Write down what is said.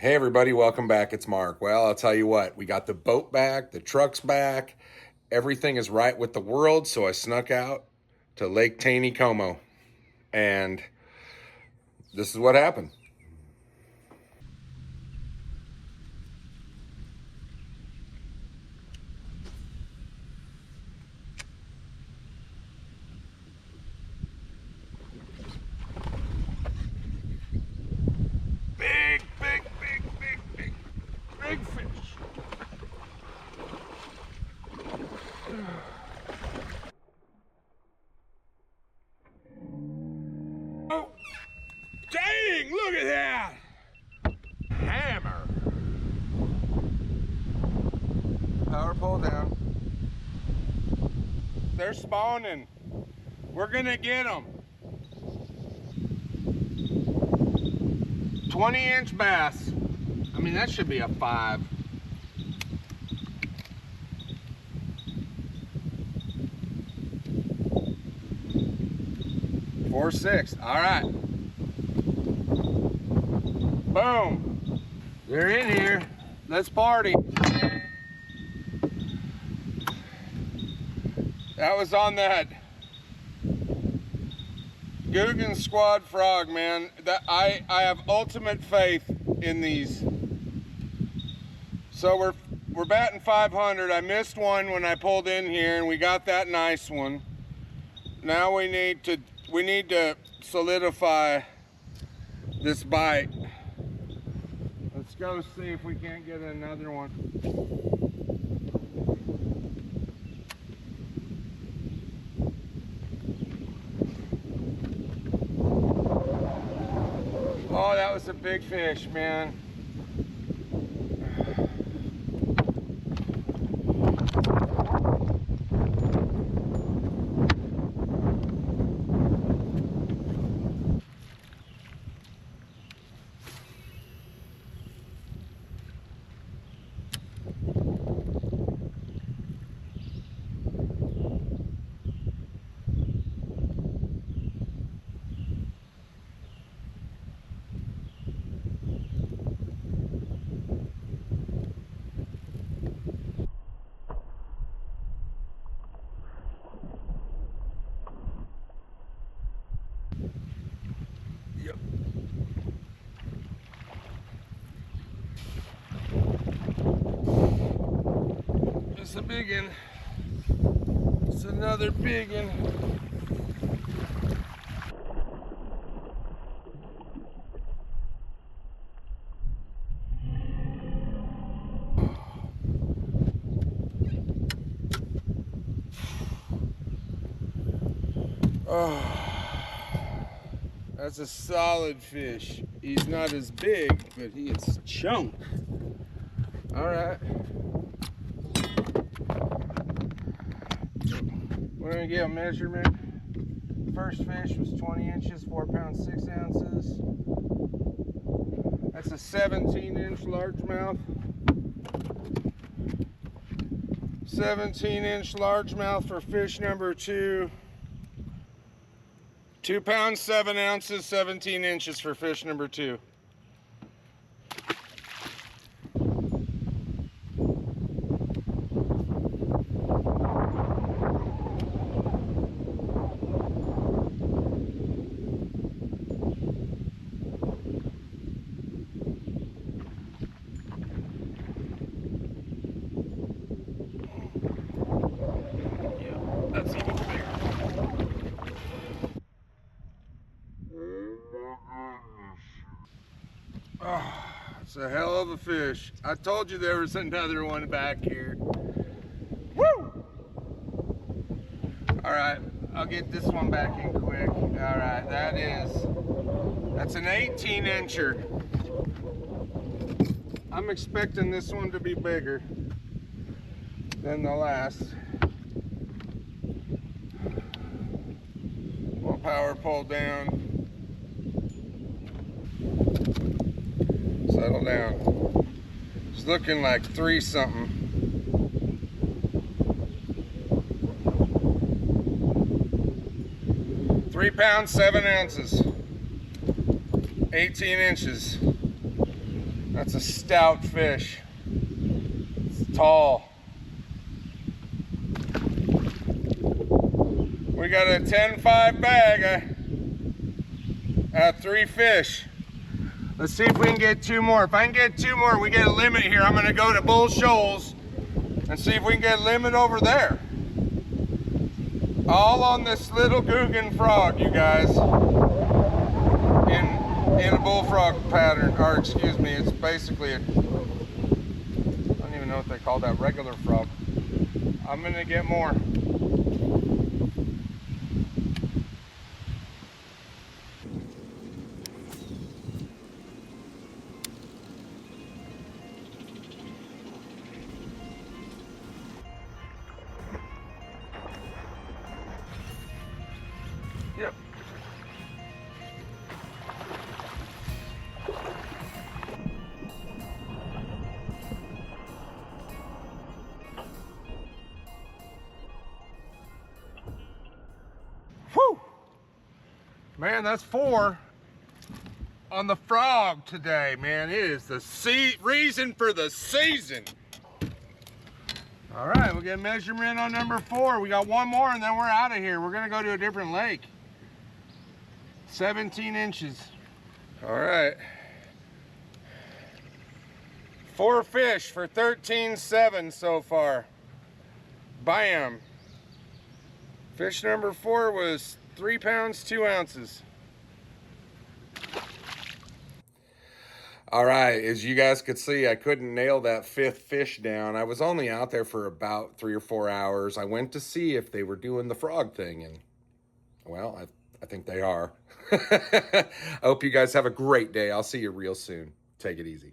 Hey everybody, welcome back. It's Mark. Well, I'll tell you what, we got the boat back, the truck's back, everything is right with the world, so I snuck out to Lake Taneycomo, and this is what happened. Big fish. Oh, dang, look at that. Hammer. Power pole down. They're spawning. We're gonna get them. 20-inch bass. I mean, that should be a 5. 4-6. All right. Boom. They're in here. Let's party. That was on that Guggen Squad frog, man. That I have ultimate faith in these. So we're batting 500. I missed one when I pulled in here, and we got that nice one. Now we need to solidify this bite. Let's go see if we can't get another one. Oh, that was a big fish, man. Yep. It's a big one. It's another big one. Oh, that's a solid fish. He's not as big, but he is chunk. All right. We're gonna get a measurement. First fish was 20 inches, 4 pounds, 6 ounces. That's a 17-inch largemouth. 17-inch largemouth for fish number 2. 2 pounds, 7 ounces, 17 inches for fish number 2. That's even bigger. Oh, it's a hell of a fish. I told you there was another one back here. Woo! All right, I'll get this one back in quick. All right, that's an 18-incher. I'm expecting this one to be bigger than the last. We'll power pull down. Settle down. It's looking like 3 something. Three pounds, 7 ounces. 18 inches. That's a stout fish. It's tall. We got a 10-5 bag. I have 3 fish. Let's see if we can get 2 more. If I can get 2 more, we get a limit here. I'm gonna go to Bull Shoals and see if we can get a limit over there. All on this little Guggen frog, you guys. In a bullfrog pattern, or excuse me, it's basically a, I don't even know what they call that, regular frog. I'm gonna get more. Yep. Whew! Man, that's 4 on the frog today, man. It is the reason for the season. All right, we'll get a measurement on number 4. We got 1 more and then we're out of here. We're gonna go to a different lake. 17 inches. All right. 4 fish for 13.7 so far. Bam. Fish number 4 was 3 pounds, 2 ounces. All right, as you guys could see, I couldn't nail that 5th fish down. I was only out there for about 3 or 4 hours. I went to see if they were doing the frog thing, and well, I think they are. I hope you guys have a great day. I'll see you real soon. Take it easy.